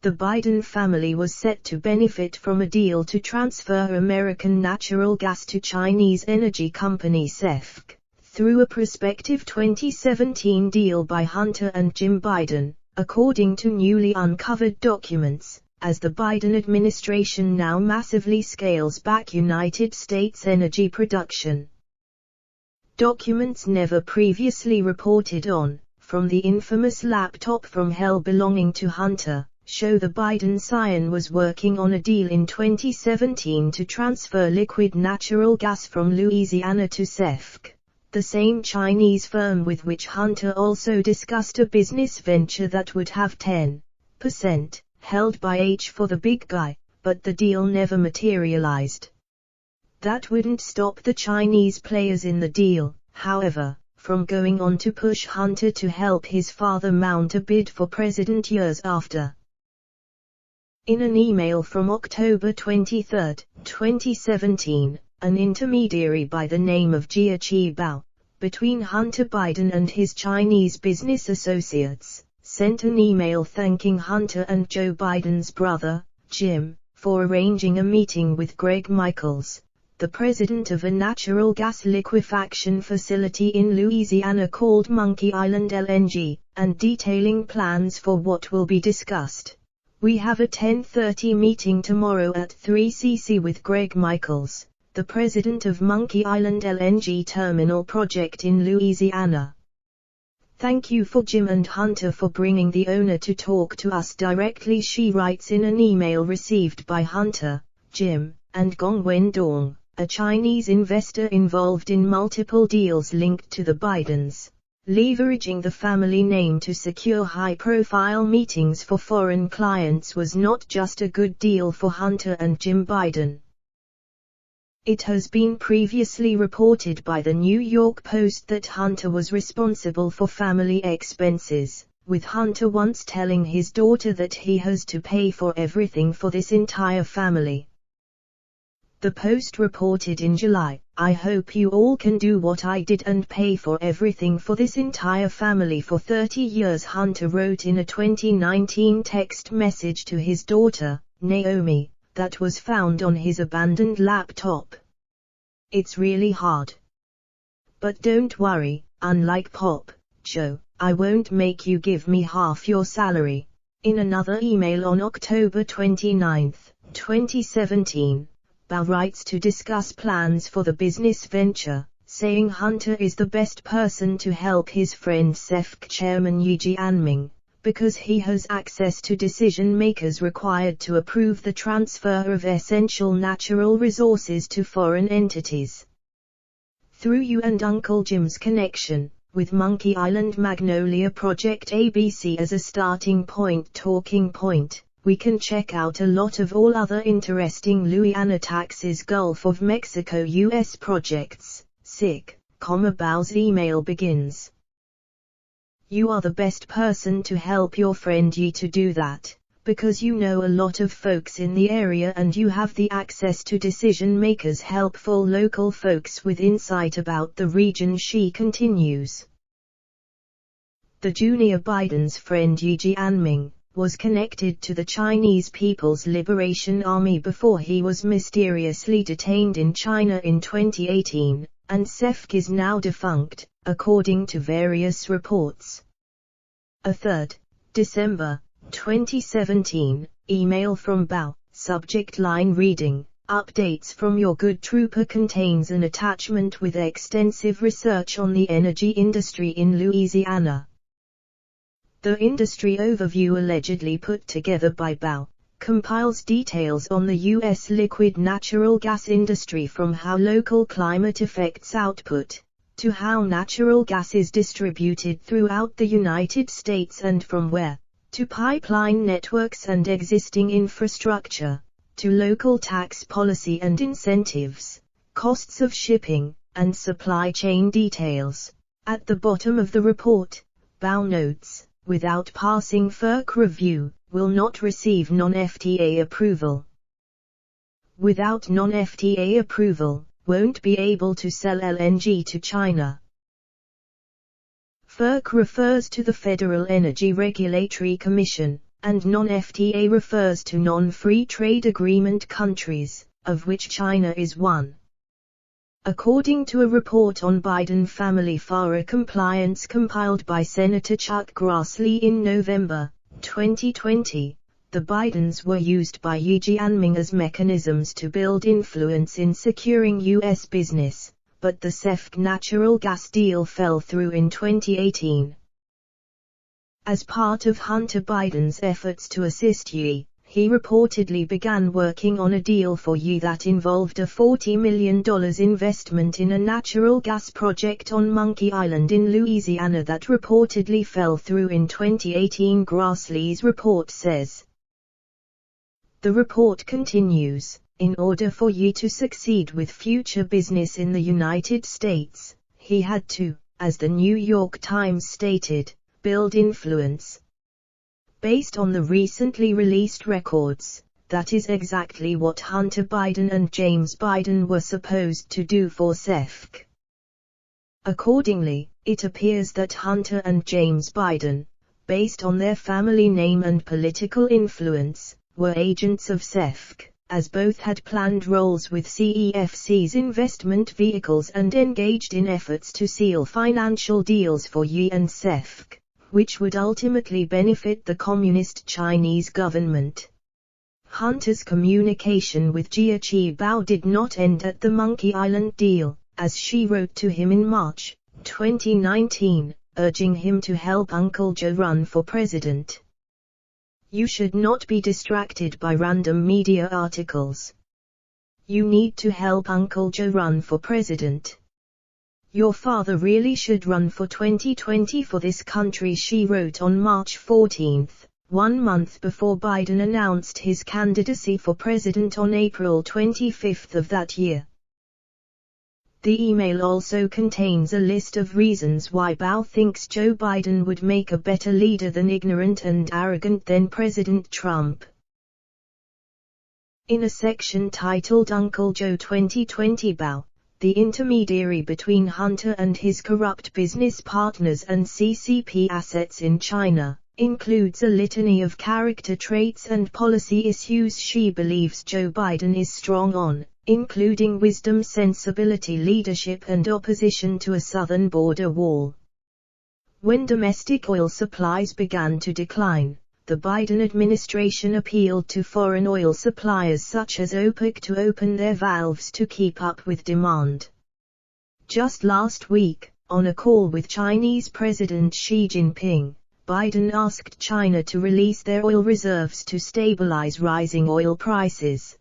The Biden family was set to benefit from a deal to transfer American natural gas to Chinese energy company CEFC, through a prospective 2017 deal by Hunter and Jim Biden, according to newly uncovered documents, as the Biden administration now massively scales back United States energy production. Documents never previously reported on, from the infamous laptop from hell belonging to Hunter, show the Biden scion was working on a deal in 2017 to transfer liquid natural gas from Louisiana to CEFC, the same Chinese firm with which Hunter also discussed a business venture that would have 10% held by H for the big guy, but the deal never materialized. That wouldn't stop the Chinese players in the deal, however, from going on to push Hunter to help his father mount a bid for president years after. In an email from October 23, 2017, an intermediary by the name of Jia Bao, between Hunter Biden and his Chinese business associates, sent an email thanking Hunter and Joe Biden's brother, Jim, for arranging a meeting with Greg Michaels, the president of a natural gas liquefaction facility in Louisiana called Monkey Island LNG, and detailing plans for what will be discussed. We have a 10:30 meeting tomorrow at 3 CC with Greg Michaels, the president of Monkey Island LNG terminal project in Louisiana. Thank you for Jim and Hunter for bringing the owner to talk to us directly, she writes in an email received by Hunter, Jim, and Gong Wendong, a Chinese investor involved in multiple deals linked to the Bidens. Leveraging the family name to secure high-profile meetings for foreign clients was not just a good deal for Hunter and Jim Biden. It has been previously reported by the New York Post that Hunter was responsible for family expenses, with Hunter once telling his daughter that he has to pay for everything for this entire family. The Post reported in July, "I hope you all can do what I did and pay for everything for this entire family for 30 years," Hunter wrote in a 2019 text message to his daughter, Naomi, that was found on his abandoned laptop. "It's really hard. But don't worry, unlike Pop, Joe, I won't make you give me half your salary." In another email on October 29, 2017, Bao writes to discuss plans for the business venture, saying Hunter is the best person to help his friend CEFC chairman Yi Jianming, because he has access to decision makers required to approve the transfer of essential natural resources to foreign entities. Through you and Uncle Jim's connection, with Monkey Island Magnolia Project ABC as a starting talking point, we can check out a lot of all other interesting Louisiana Taxes Gulf of Mexico U.S. projects. Bao's email begins. "You are the best person to help your friend Yi to do that, because you know a lot of folks in the area and you have the access to decision makers, helpful local folks with insight about the region," she continues. The junior Biden's friend Yi Jianming was connected to the Chinese People's Liberation Army before he was mysteriously detained in China in 2018, and CEFC is now defunct, according to various reports. A 3rd December 2017 email from Bao, subject line reading, "Updates from your good trooper," contains an attachment with extensive research on the energy industry in Louisiana. The industry overview allegedly put together by Bao compiles details on the U.S. liquid natural gas industry, from how local climate affects output, to how natural gas is distributed throughout the United States and from where, to pipeline networks and existing infrastructure, to local tax policy and incentives, costs of shipping, and supply chain details. At the bottom of the report, Bao notes, "Without passing FERC review, will not receive non-FTA approval. Without non-FTA approval, won't be able to sell LNG to China." FERC refers to the Federal Energy Regulatory Commission, and non-FTA refers to non-free trade agreement countries, of which China is one. According to a report on Biden family FARA compliance compiled by Senator Chuck Grassley in November 2020, the Bidens were used by Xi Jinping as mechanisms to build influence in securing U.S. business, but the CEFC natural gas deal fell through in 2018. As part of Hunter Biden's efforts to assist Xi, he reportedly began working on a deal for Xi that involved a $40 million investment in a natural gas project on Monkey Island in Louisiana that reportedly fell through in 2018, Grassley's report says. The report continues, in order for Xi to succeed with future business in the United States, he had to, as the New York Times stated, build influence. Based on the recently released records, that is exactly what Hunter Biden and James Biden were supposed to do for CEFC. Accordingly, it appears that Hunter and James Biden, based on their family name and political influence, were agents of CEFC, as both had planned roles with CEFC's investment vehicles and engaged in efforts to seal financial deals for Xi and CEFC, which would ultimately benefit the Communist Chinese government. Hunter's communication with Jia Qibao did not end at the Monkey Island deal, as she wrote to him in March 2019, urging him to help Uncle Joe run for president. You should not be distracted by random media articles. You need to help Uncle Joe run for president. Your father really should run for 2020 for this country, she wrote on March 14, 1 month before Biden announced his candidacy for president on April 25 of that year. The email also contains a list of reasons why Bao thinks Joe Biden would make a better leader than ignorant and arrogant then President Trump. In a section titled Uncle Joe 2020, Bao, the intermediary between Hunter and his corrupt business partners and CCP assets in China, includes a litany of character traits and policy issues she believes Joe Biden is strong on, including wisdom, sensibility, leadership and opposition to a southern border wall. When domestic oil supplies began to decline, the Biden administration appealed to foreign oil suppliers such as OPEC to open their valves to keep up with demand. Just last week, on a call with Chinese President Xi Jinping, Biden asked China to release their oil reserves to stabilize rising oil prices.